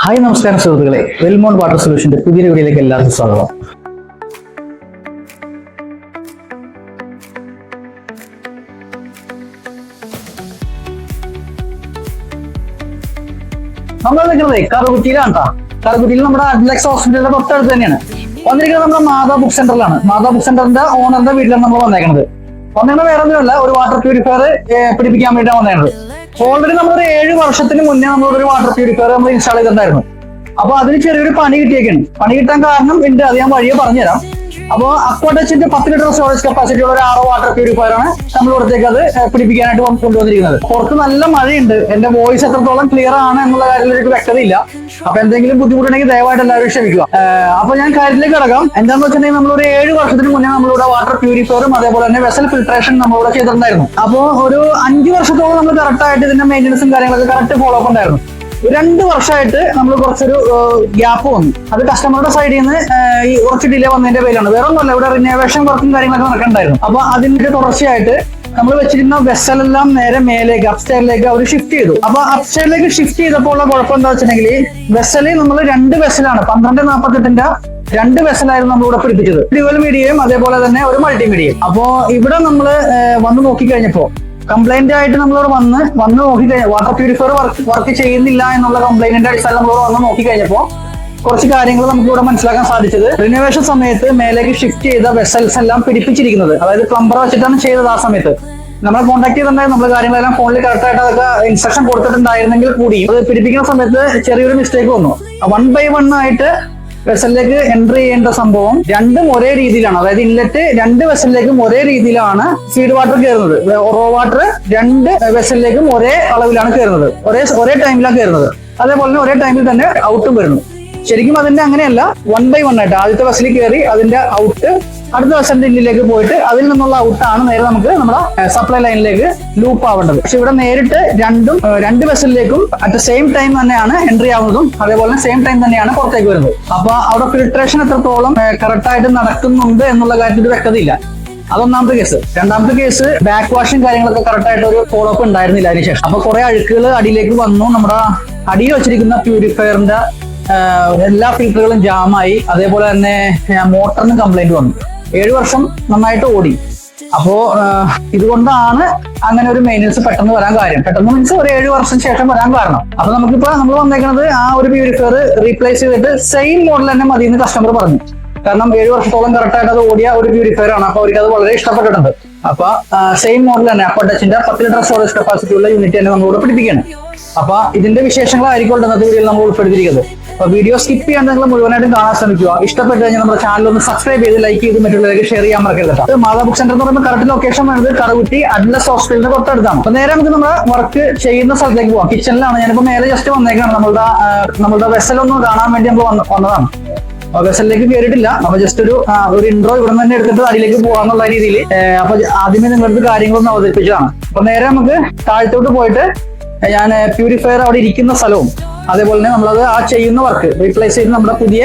Hi നമസ്കാരം സുഹൃത്തുക്കളെ, വെൽമോണ്ട് water സൊല്യൂഷന്റെ പുതിയ വീഡിയോയിലേക്ക് എല്ലാവർക്കും സ്വാഗതം. നമ്മൾ നിൽക്കുന്നത് കറുകുറ്റിയിലാണ് കേട്ടോ. കറുകുറ്റിയിൽ നമ്മുടെ അഡ്ലക്സ് ഹോസ്പിറ്റലിന്റെ തൊട്ടടുത്ത് തന്നെയാണ്. വന്നിരിക്കുന്നത് നമ്മുടെ മാതാ ബുക്ക് സെന്ററിലാണ്. മാതാ ബുക്ക് സെന്ററിന്റെ ഓണറിന്റെ വീട്ടിലാണ് നമ്മൾ വന്നേക്കുന്നത്. വന്നേക്കുന്നത് വേറെ ഒന്നുമല്ല, ഒരു വാട്ടർ പ്യൂരിഫയർ പിടിപ്പിക്കാൻ വേണ്ടിയിട്ടാണ് വന്നേക്കുന്നത്. ഓൾറെഡി നമ്മളൊരു 7 വർഷത്തിന് മുന്നേ നമ്മളൊരു വാട്ടർ പ്യൂരിഫയർ നമ്മൾ ഇൻസ്റ്റാൾ ചെയ്തിട്ടുണ്ടായിരുന്നു. അപ്പൊ അതിന് ചെറിയൊരു പണി കിട്ടിയേക്കാണ്. പണി കിട്ടാൻ കാരണം ഉണ്ട്, അത് ഞാൻ വഴിയെ പറഞ്ഞുതരാം. അപ്പോൾ അക്വാടെച്ചിന്റെ 10 ലിറ്റർ സ്റ്റോറേജ് കപ്പാസിറ്റി ഉള്ള ഒരു RO വാട്ടർ പ്യൂരിഫയർ ആണ് നമ്മൾ ഇവിടത്തേക്ക് അത് പിടിപ്പിക്കാനായിട്ട് കൊണ്ടുവന്നിരിക്കുന്നത്. പുറത്ത് നല്ല മഴയുണ്ട്. എന്റെ വോയിസ് എത്രത്തോളം ക്ലിയർ ആണ് എന്നുള്ള കാര്യത്തിൽ എനിക്ക് വ്യക്തതയില്ല. അപ്പൊ എന്തെങ്കിലും ബുദ്ധിമുട്ടുണ്ടെങ്കിൽ ദയവായിട്ട് എല്ലാവരും ക്ഷമിക്കുക. അപ്പൊ ഞാൻ കാര്യത്തിലേക്ക് കിടക്കാം. എന്താണെന്ന് വെച്ചിട്ടുണ്ടെങ്കിൽ നമ്മളൊരു 7 വർഷത്തിന് മുന്നേ നമ്മളിവിടെ വാട്ടർ പ്യൂരിഫയറും അതേപോലെ തന്നെ വെസൽ ഫിൽട്രേഷൻ നമ്മളിവിടെ ചെയ്തിട്ടുണ്ടായിരുന്നു. അപ്പോൾ ഒരു 5 വർഷത്തോളം നമ്മൾ കറക്റ്റ് ആയിട്ട് ഇതിന്റെ മെയിൻ്റനൻസും കാര്യങ്ങളൊക്കെ കറക്റ്റ് ഫോളോ അപ്പ് ഉണ്ടായിരുന്നു. 2 വർഷമായിട്ട് നമ്മൾ കുറച്ചൊരു ഗ്യാപ്പ് വന്നു. അത് കസ്റ്റമറുടെ സൈഡിൽ നിന്ന് ഈ കുറച്ച് ഡിലേ വന്നതിന്റെ പേരിലാണ്. വേറെ ഒന്നുമല്ല, ഇവിടെ റിനോവേഷൻ വർക്കും കാര്യങ്ങളൊക്കെ നടക്കണ്ടായിരുന്നു. അപ്പൊ അതിന്റെ തുടർച്ചയായിട്ട് നമ്മൾ വെച്ചിരുന്ന വെസലെല്ലാം നേരെ മേലേക്ക് അപ്സ്റ്റെയറിലേക്ക് അവർ ഷിഫ്റ്റ് ചെയ്തു. അപ്പൊ അപ്സ്റ്റെയറിലേക്ക് ഷിഫ്റ്റ് ചെയ്തപ്പോൾ ഉള്ള കുഴപ്പം എന്താ വെച്ചിട്ടുണ്ടെങ്കിൽ വെസലിൽ നമ്മൾ 2 വെസലാണ് 1248ന്റെ 2 വെസലായിരുന്നു നമ്മൾ ഇവിടെ പിടിപ്പിച്ചത്. ഡ്യുവൽ മീഡിയയും അതേപോലെ തന്നെ ഒരു മൾട്ടിമീഡിയയും. അപ്പോ ഇവിടെ നമ്മൾ വന്ന് നോക്കിക്കഴിഞ്ഞപ്പോ കംപ്ലൈന്റ് ആയിട്ട് നമ്മളിവിടെ വന്ന് നോക്കിക്കഴിഞ്ഞാൽ വാട്ടർ പ്യൂരിഫയർ വർക്ക് ചെയ്യുന്നില്ല എന്നുള്ള കംപ്ലൈന്റിന്റെ അടിസ്ഥാനം നമ്മളിവിടെ വന്ന് നോക്കിക്കഴിഞ്ഞപ്പോൾ കുറച്ച് കാര്യങ്ങൾ നമുക്ക് ഇവിടെ മനസ്സിലാക്കാൻ സാധിച്ചത്, റിനോവേഷൻ സമയത്ത് മേലേക്ക് ഷിഫ്റ്റ് ചെയ്ത വെസൽസ് എല്ലാം പിടിപ്പിച്ചിരിക്കുന്നത്, അതായത് പ്ലംബർ വെച്ചിട്ടാണ് ചെയ്തത്. ആ സമയത്ത് നമ്മളെ കോൺടാക്ട് ചെയ്തിട്ടുണ്ടായിരുന്നു. നമ്മൾ കാര്യങ്ങളെല്ലാം ഫോണിൽ കറക്റ്റ് ആയിട്ട് അതൊക്കെ ഇൻസ്ട്രക്ഷൻ കൊടുത്തിട്ടുണ്ടായിരുന്നെങ്കിൽ കൂടി അത് പിടിപ്പിക്കുന്ന സമയത്ത് ചെറിയൊരു മിസ്റ്റേക്ക് വന്നു. 1 by 1 ആയിട്ട് വെസലിലേക്ക് എൻട്രി ചെയ്യേണ്ട സംഭവം രണ്ടും ഒരേ രീതിയിലാണ്, അതായത് ഇൻലെറ്റ് 2 വെസലിലേക്കും ഒരേ രീതിയിലാണ് ഫീഡ് വാട്ടർ കയറുന്നത്. റോ വാട്ടർ 2 വെസലിലേക്കും ഒരേ അളവിലാണ് കയറുന്നത്, ഒരേ ടൈമിലാണ് കയറുന്നത്. അതേപോലെ തന്നെ ഒരേ ടൈമിൽ തന്നെ ഔട്ടും വരുന്നു. ശരിക്കും അതിന്റെ അങ്ങനെയല്ല, 1 by 1 ആയിട്ട് ആദ്യത്തെ വെസലിൽ കയറി അതിന്റെ ഔട്ട് അടുത്ത വെസലിന്റെ ഇല്ലിലേക്ക് പോയിട്ട് അതിൽ നിന്നുള്ള ഔട്ടാണ് നേരെ നമുക്ക് നമ്മുടെ സപ്ലൈ ലൈനിലേക്ക് ലൂപ്പ് ആവേണ്ടത്. പക്ഷെ ഇവിടെ നേരിട്ട് 2 വെസലിലേക്കും അറ്റ് സെയിം ടൈം തന്നെയാണ് എൻട്രി ആവുന്നതും അതേപോലെ സെയിം ടൈം തന്നെയാണ് പുറത്തേക്ക് വരുന്നത്. അപ്പൊ അവിടെ ഫിൽട്രേഷൻ എത്രത്തോളം കറക്റ്റ് ആയിട്ട് നടക്കുന്നുണ്ട് എന്നുള്ള കാര്യത്തിൽ വ്യക്തതയില്ല. അതൊന്നാമത്തെ കേസ്. രണ്ടാമത്തെ കേസ്, ബാക്ക് വാഷും കാര്യങ്ങളൊക്കെ കറക്റ്റ് ആയിട്ട് ഒരു ഫോളോ അപ്പ് ഉണ്ടായിരുന്നില്ല അതിനുശേഷം. അപ്പൊ കുറെ അഴുക്കുകൾ അടിയിലേക്ക് വന്നു. നമ്മുടെ അടിയിൽ വെച്ചിരിക്കുന്ന പ്യൂരിഫയറിന്റെ എല്ലാ ഫിൽറ്ററുകളും ജാമായി. അതേപോലെ തന്നെ മോട്ടറിനും കംപ്ലൈന്റ് വന്നു. 7 വർഷം നന്നായിട്ട് ഓടി. അപ്പോ ഇതുകൊണ്ടാണ് അങ്ങനെ ഒരു മെയിൻ്റനൻസ് പെട്ടെന്ന് വരാൻ കാര്യം. പെട്ടെന്ന് മീൻസ് ഒരു 7 വർഷം ശേഷം വരാൻ കാരണം. അപ്പൊ നമുക്കിപ്പോ നമ്മൾ വന്നേക്കുന്നത് ആ ഒരു പ്യൂരിഫയർ റീപ്ലേസ് ചെയ്തിട്ട് സെയിം മോഡൽ തന്നെ മതി എന്ന് കസ്റ്റമർ പറഞ്ഞു. കാരണം 7 വർഷത്തോളം കറക്റ്റ് ആയിട്ട് അത് ഓടിയ ഒരു പ്യൂരിഫയർ ആണ്. അപ്പൊ അവർക്ക് അത് വളരെ ഇഷ്ടപ്പെട്ടിട്ടുണ്ട്. അപ്പൊ സെയിം മോഡൽ തന്നെ അക്വാടെച്ചിന്റെ 10 ലിറ്റർ സ്റ്റോറേജ് കപ്പാസിറ്റി ഉള്ള യൂണിറ്റ് തന്നെ നമ്മളിവിടെ പിടിപ്പിക്കുകയാണ്. അപ്പൊ ഇതിന്റെ വിശേഷങ്ങളായിരിക്കും ഇന്നത്തെ വീഡിയോയിൽ നമ്മൾ ഉൾപ്പെടുത്തിയിരിക്കുന്നത്. അപ്പൊ വീഡിയോ സ്കിപ്പ് ചെയ്യാൻ നിങ്ങൾ മുഴുവനായിട്ടും കാണാൻ ശ്രമിക്കുക. ഇഷ്ടപ്പെട്ട് കഴിഞ്ഞാൽ നമ്മുടെ ചാനൽ ഒന്ന് സബ്സ്ക്രൈബ് ചെയ്ത് ലൈക്ക് ചെയ്ത് മറ്റുള്ളവർക്ക് ഷെയർ ചെയ്യാൻ മറക്കരുത്. മാതാ ബുക്ക് സെന്റർ എന്ന് പറയുമ്പോൾ കറക്റ്റ് ലൊക്കേഷൻ വേണ്ടത് കറുകുറ്റി അഡ്ലസ് ഹോസ്പിറ്റലിന്റെ തൊട്ടടുത്താണ്. അപ്പൊ നേരെ നമുക്ക് നമ്മുടെ വർക്ക് ചെയ്യുന്ന സ്ഥലത്തേക്ക് പോവാം. കിച്ചണിലാണ് ഞാനിപ്പോ നേരെ ജസ്റ്റ് വന്നേക്കാണ്. നമ്മളുടെ വെസലൊന്നും കാണാൻ വേണ്ടി നമ്മൾ വന്നതാണ്. വെസലിലേക്ക് കയറിയിട്ടില്ല. അപ്പൊ ജസ്റ്റ് ഒരു ഇൻട്രോ ഇവിടെ തന്നെ എടുത്തിട്ട് അതിലേക്ക് പോകാന്നുള്ള രീതിയിൽ അപ്പൊ ആദ്യമേ നിങ്ങളുടെ കാര്യങ്ങളൊന്നും അവതരിപ്പിച്ചതാണ്. അപ്പൊ നേരെ നമുക്ക് താഴത്തോട്ട് പോയിട്ട് ഞാൻ പ്യൂരിഫയർ അവിടെ ഇരിക്കുന്ന സ്ഥലവും അതേപോലെ തന്നെ നമ്മളത് ആ ചെയ്യുന്ന വർക്ക് റീപ്ലേസ് ചെയ്ത് നമ്മുടെ പുതിയ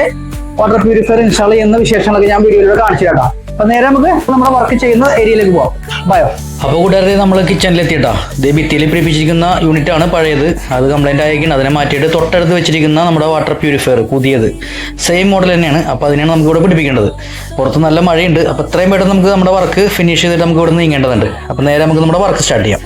വാട്ടർ പ്യൂരിഫയർ ഇൻസ്റ്റാൾ ചെയ്യുന്ന വിശേഷങ്ങളൊക്കെ ഞാൻ വീഡിയോയിലൂടെ കാണിച്ചു കേട്ടോ. അപ്പൊ നേരെ നമുക്ക് നമ്മുടെ വർക്ക് ചെയ്യുന്ന ഏരിയയിലേക്ക് പോവാം. ബയോ. അപ്പോൾ കൂട്ടുകാരെ, നമ്മൾ കിച്ചണിലെത്തിയിട്ടാ. ഇത് ഭിത്തിയിൽ പിടിപ്പിച്ചിരിക്കുന്ന യൂണിറ്റ് ആണ് പഴയത്. അത് കംപ്ലൈന്റ് ആയിരിക്കും. അതിനെ മാറ്റിയിട്ട് തൊട്ടടുത്ത് വെച്ചിരിക്കുന്ന നമ്മുടെ വാട്ടർ പ്യൂരിഫയർ പുതിയത് സെയിം മോഡൽ തന്നെയാണ്. അപ്പോൾ അതിനാണ് നമുക്ക് ഇവിടെ പിടിപ്പിക്കേണ്ടത്. പുറത്ത് നല്ല മഴയുണ്ട്. അപ്പോൾ എത്രയും പെട്ടെന്ന് നമുക്ക് നമ്മുടെ വർക്ക് ഫിനിഷ് ചെയ്തിട്ട് നമുക്ക് ഇവിടെ നിന്ന് നീങ്ങേണ്ടതുണ്ട്. അപ്പോൾ നേരെ നമുക്ക് നമ്മുടെ വർക്ക് സ്റ്റാർട്ട് ചെയ്യാം.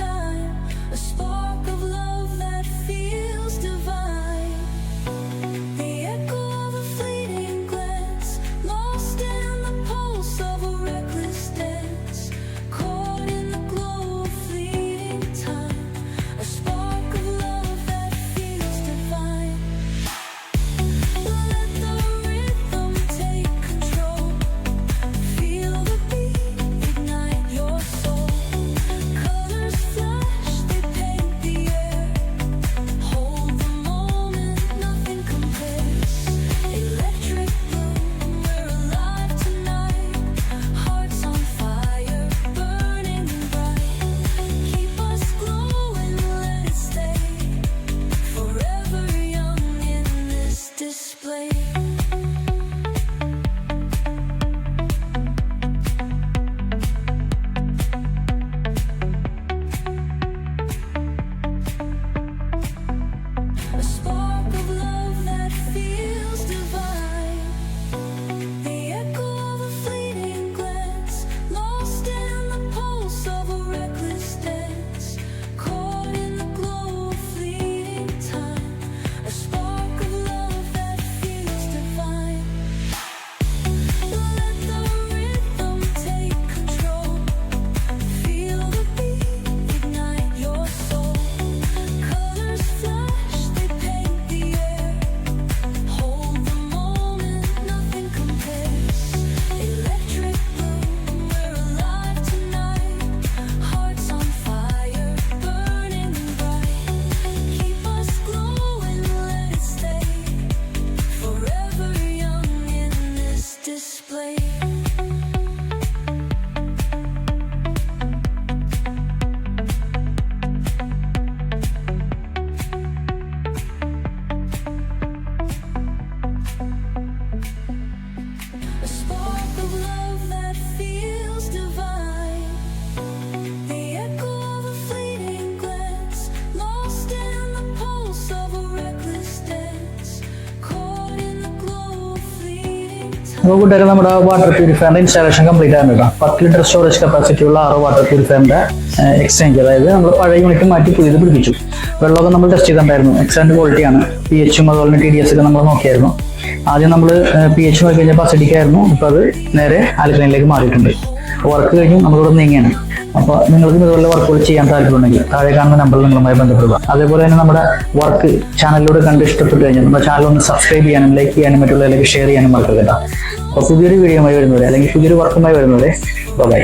Feel the beat, ignite your soul. Colors fly. അപ്പോൾ കൂട്ടുകാരെ നമ്മുടെ വാട്ടർ പ്യൂരിഫയറിന്റെ ഇൻസ്റ്റാളേഷൻ കംപ്ലീറ്റ് ആയിരുന്നു. 10 ലിറ്റർ സ്റ്റോറേജ് കപ്പാസിറ്റി ഉള്ള 6 വാട്ടർ പ്യൂരിഫയറിന്റെ എക്സ്ചേഞ്ച്, അതായത് നമ്മൾ പഴയ യൂണിറ്റ് മാറ്റി പുതിയത് പിടിപ്പിച്ചു. വെള്ളമൊക്കെ നമ്മൾ ടെസ്റ്റ് ചെയ്തിട്ടുണ്ടായിരുന്നു. എക്സലന്റ് ക്വാളിറ്റിയാണ്. PH അതുപോലെ തന്നെ TDS ഒക്കെ നമ്മൾ നോക്കിയായിരുന്നു. ആദ്യം നമ്മൾ PH നോക്കി കഴിഞ്ഞപ്പോൾ അസിഡിക് ആയിരുന്നു. ഇപ്പോൾ അത് നേരെ ആൽക്കലൈനിലേക്ക് മാറിയിട്ടുണ്ട്. വർക്ക് കഴിഞ്ഞ് നമ്മളിവിടെ നീങ്ങിയാണ്. അപ്പോൾ നിങ്ങൾക്ക് ഇതുപോലെ വർക്കുകൾ ചെയ്യാൻ താല്പര്യമുണ്ടെങ്കിൽ താഴെ കാണുന്ന നമ്പറിൽ നിങ്ങളുമായി ബന്ധപ്പെടുക. അതേപോലെ തന്നെ നമ്മുടെ വർക്ക് ചാനലിലൂടെ കണ്ട് ഇഷ്ടപ്പെട്ട് കഴിഞ്ഞാൽ നമ്മുടെ ചാനൽ ഒന്ന് സബ്സ്ക്രൈബ് ചെയ്യാനും ലൈക്ക് ചെയ്യാനും മറ്റുള്ളവരിലേക്ക് ഷെയർ ചെയ്യാനും മറക്കരുത്. അപ്പോൾ പുതിയൊരു വീഡിയോയുമായി വരുന്നവരെ അല്ലെങ്കിൽ പുതിയൊരു വർക്കുമായി വരുന്നവരെ ബൈ.